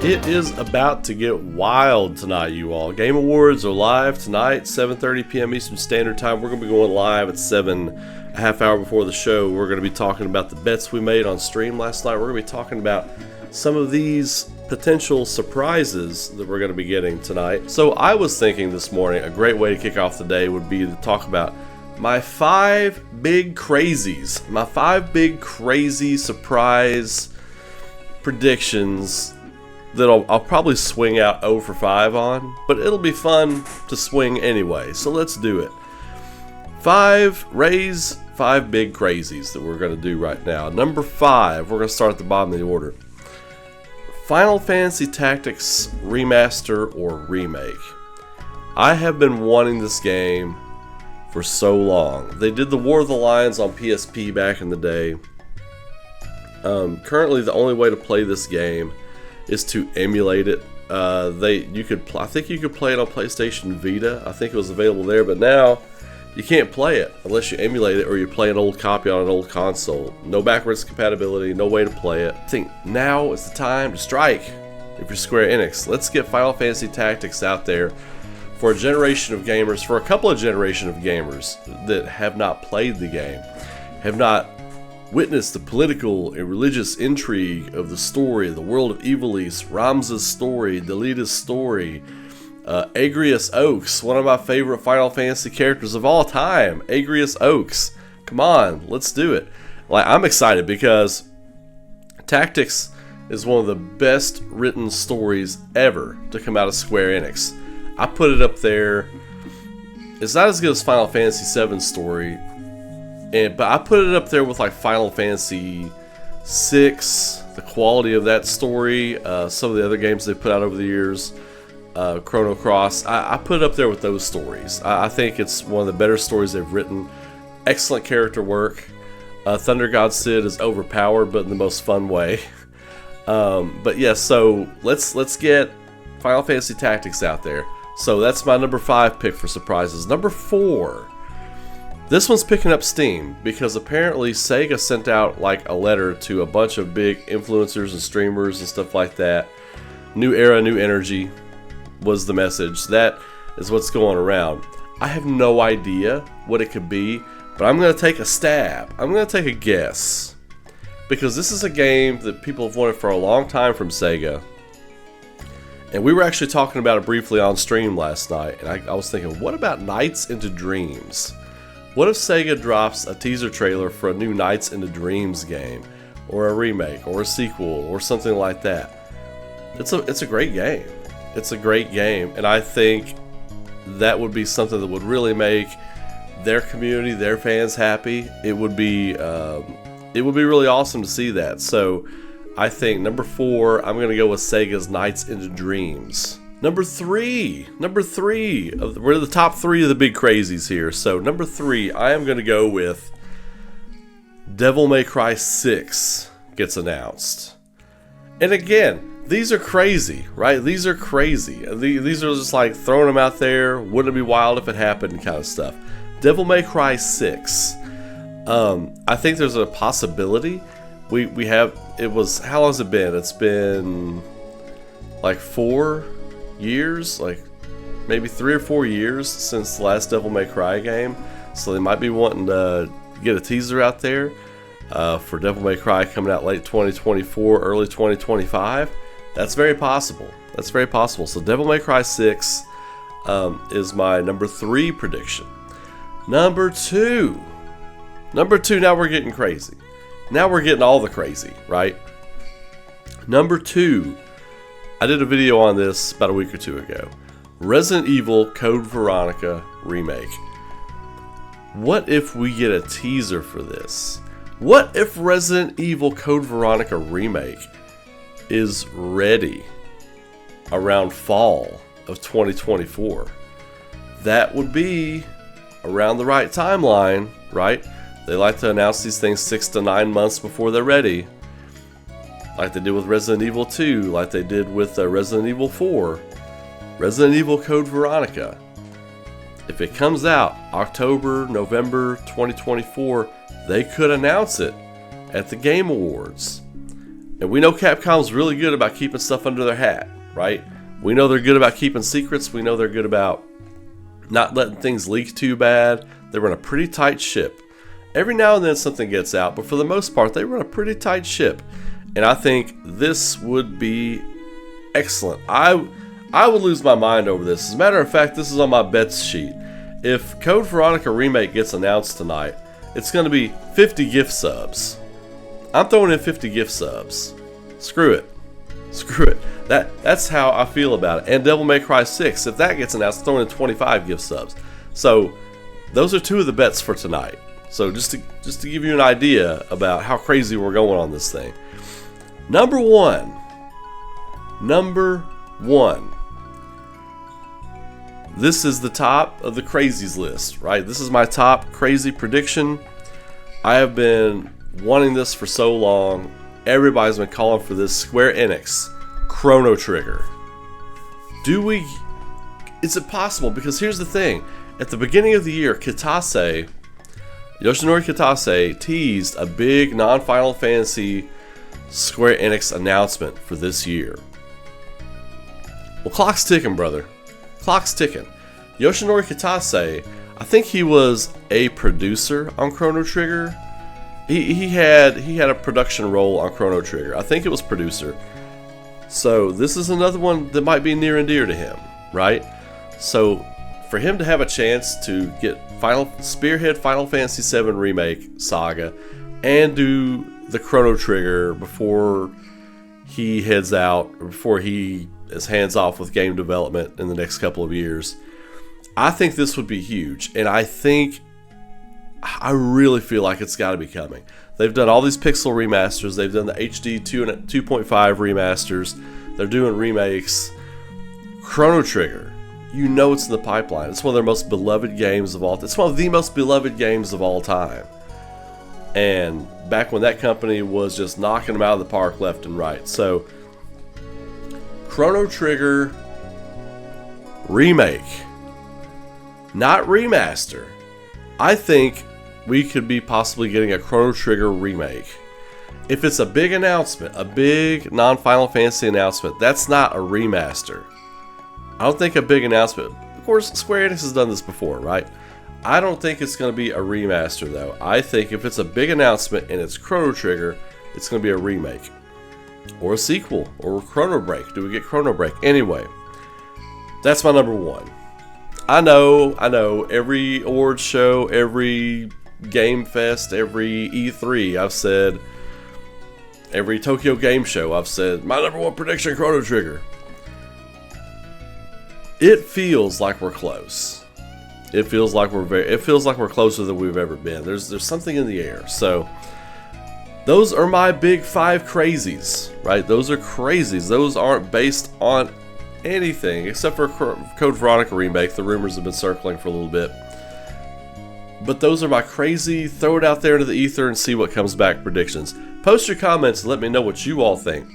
It is about to get wild tonight, you all. Game Awards are live tonight, 7:30 p.m. Eastern Standard Time. We're going to be going live at 7, a half hour before the show. We're going to be talking about the bets we made on stream last night. We're going to be talking about some of these potential surprises that we're going to be getting tonight. So I was thinking this morning a great way to kick off the day would be to talk about my 5 big crazies. My 5 big crazy surprise predictions that I'll probably swing out 0 for 5 on, but it'll be fun to swing anyway, so let's do it. 5 big crazies that we're going to do right now. Number 5, we're going to start at the bottom of the order. Final Fantasy Tactics Remaster or Remake. I have been wanting this game for so long. They did the War of the Lions on PSP back in the day. Currently, the only way to play this game is to emulate it. I think you could play it on PlayStation Vita. I think it was available there, but now you can't play it unless you emulate it or you play an old copy on an old console. No backwards compatibility, no way to play it. I think now is the time to strike if you're Square Enix. Let's get Final Fantasy Tactics out there for a generation of gamers, for a couple of generations of gamers that have not played the game, have not witness the political and religious intrigue of the story, the world of Ivalice, Ramza's story, Delita's story, Agrius Oaks, one of my favorite Final Fantasy characters of all time, Agrius Oaks. Come on, let's do it. I'm excited because Tactics is one of the best written stories ever to come out of Square Enix. I put it up there. It's not as good as Final Fantasy VII's story, but I put it up there with like Final Fantasy VI, the quality of that story, some of the other games they put out over the years, Chrono Cross. I put it up there with those stories. I think it's one of the better stories they've written. Excellent character work. Thunder God Sid is overpowered, but in the most fun way. But yeah, so let's get Final Fantasy Tactics out there. So that's my number 5 pick for surprises. Number 4. This one's picking up steam because apparently Sega sent out like a letter to a bunch of big influencers and streamers and stuff like that. New era, new energy was the message. That is what's going around. I have no idea what it could be, but I'm going to take a stab. I'm going to take a guess because this is a game that people have wanted for a long time from Sega. And we were actually talking about it briefly on stream last night, and I was thinking, what about Nights into Dreams? What if Sega drops a teaser trailer for a new Nights into Dreams game, or a remake, or a sequel, or something like that? It's a great game. It's a great game, and I think that would be something that would really make their community, their fans happy. It would be really awesome to see that. So I think number 4, I'm going to go with Sega's Nights into Dreams. Number 3. We're the top 3 of the big crazies here. So number 3, I am going to go with Devil May Cry 6 gets announced. And again, these are crazy, right? These are crazy. These are just like throwing them out there. Wouldn't it be wild if it happened kind of stuff. Devil May Cry 6. I think there's a possibility. We have, it was, how long has it been? It's been like 4 years, like maybe 3 or 4 years since the last Devil May Cry game. So they might be wanting to get a teaser out there for Devil May Cry coming out late 2024, early 2025. That's very possible. So Devil May Cry 6 is my number 3 prediction. Number 2, now we're getting crazy. Now we're getting all the crazy, right? Number 2, I did a video on this about a week or 2 ago. Resident Evil Code Veronica Remake. What if we get a teaser for this? What if Resident Evil Code Veronica Remake is ready around fall of 2024? That would be around the right timeline, right? They like to announce these things 6 to 9 months before they're ready. Like they did with Resident Evil 2, like they did with Resident Evil 4. Resident Evil Code Veronica. If it comes out October, November 2024, they could announce it at the Game Awards. And we know Capcom's really good about keeping stuff under their hat, right? We know they're good about keeping secrets. We know they're good about not letting things leak too bad. They run a pretty tight ship. Every now and then something gets out, but for the most part, they run a pretty tight ship. And I think this would be excellent. I would lose my mind over this. As a matter of fact, this is on my bets sheet. If Code Veronica Remake gets announced tonight, it's going to be 50 gift subs. I'm throwing in 50 gift subs. Screw it. Screw it. That's how I feel about it. And Devil May Cry 6, if that gets announced, I'm throwing in 25 gift subs. So those are two of the bets for tonight. So just to give you an idea about how crazy we're going on this thing. Number one. This is the top of the crazies list, right? This is my top crazy prediction. I have been wanting this for so long. Everybody's been calling for this. Square Enix Chrono Trigger. Is it possible? Because here's the thing. At the beginning of the year, Yoshinori Kitase teased a big non-Final Fantasy Square Enix announcement for this year. Well, clock's ticking, brother. Clock's ticking. Yoshinori Kitase, I think he was a producer on Chrono Trigger. He had a production role on Chrono Trigger. I think it was producer. So this is another one that might be near and dear to him, right? So for him to have a chance to get spearhead Final Fantasy VII Remake Saga and do the Chrono Trigger before he heads out, or before he is hands off with game development in the next couple of years, I think this would be huge. And I really feel like it's got to be coming. They've done all these pixel remasters. They've done the HD 2.5 remasters. They're doing remakes. Chrono Trigger, you know it's in the pipeline. It's one of their most beloved games of all time. It's one of the most beloved games of all time. And back when that company was just knocking them out of the park left and right. So, Chrono Trigger remake, not remaster. I think we could be possibly getting a Chrono Trigger remake. If it's a big announcement, a big non-Final Fantasy announcement, that's not a remaster. I don't think a big announcement. Of course, Square Enix has done this before, right? I don't think it's going to be a remaster, though. I think if it's a big announcement and it's Chrono Trigger, it's going to be a remake. Or a sequel. Or Chrono Break. Do we get Chrono Break? Anyway, that's my number one. I know. Every awards show, every Game Fest, every E3, I've said, every Tokyo Game Show, I've said, my number one prediction, Chrono Trigger. It feels like we're close. It feels like we're closer than we've ever been. There's something in the air. So those are my big 5 crazies, right? Those are crazies. Those aren't based on anything except for Code Veronica Remake. The rumors have been circling for a little bit. But those are my crazy, throw it out there into the ether and see what comes back predictions. Post your comments and let me know what you all think.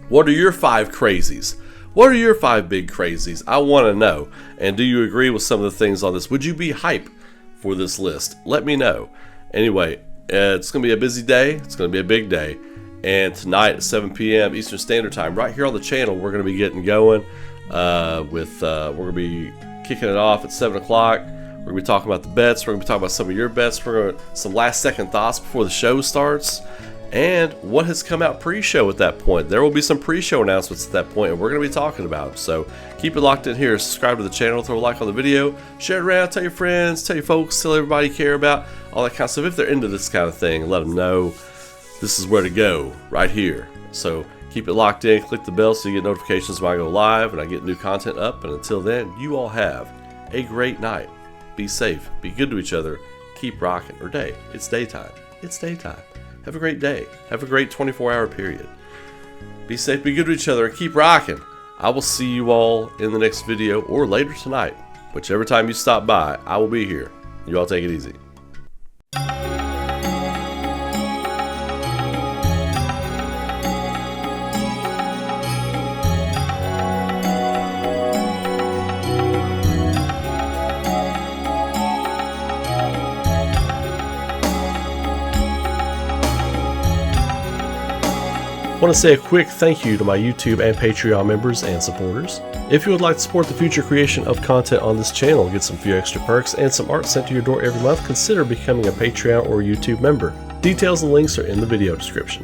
What are your 5 crazies? What are your 5 big crazies? I want to know. And do you agree with some of the things on this? Would you be hype for this list? Let me know. Anyway, it's going to be a busy day. It's going to be a big day. And tonight at 7 p.m. Eastern Standard Time, right here on the channel, we're going to be getting going. We're going to be kicking it off at 7 o'clock. We're going to be talking about the bets. We're going to be talking about some of your bets. We're going to some last second thoughts before the show starts. And what has come out pre-show at that point. There will be some pre-show announcements at that point, and we're going to be talking about them. So keep it locked in here. Subscribe to the channel, throw a like on the video, share it around, tell your friends, tell your folks, tell everybody you care about, all that kind of stuff. If they're into this kind of thing, let them know this is where to go, right here. So keep it locked in, click the bell so you get notifications when I go live and I get new content up. And until then, you all have a great night. Be safe, be good to each other, keep rocking. Or day, it's daytime. It's daytime. Have a great day. Have a great 24-hour period. Be safe, be good to each other, and keep rocking. I will see you all in the next video or later tonight. Whichever time you stop by, I will be here. You all take it easy. I want to say a quick thank you to my YouTube and Patreon members and supporters. If you would like to support the future creation of content on this channel, get some few extra perks and some art sent to your door every month, consider becoming a Patreon or YouTube member. Details and links are in the video description.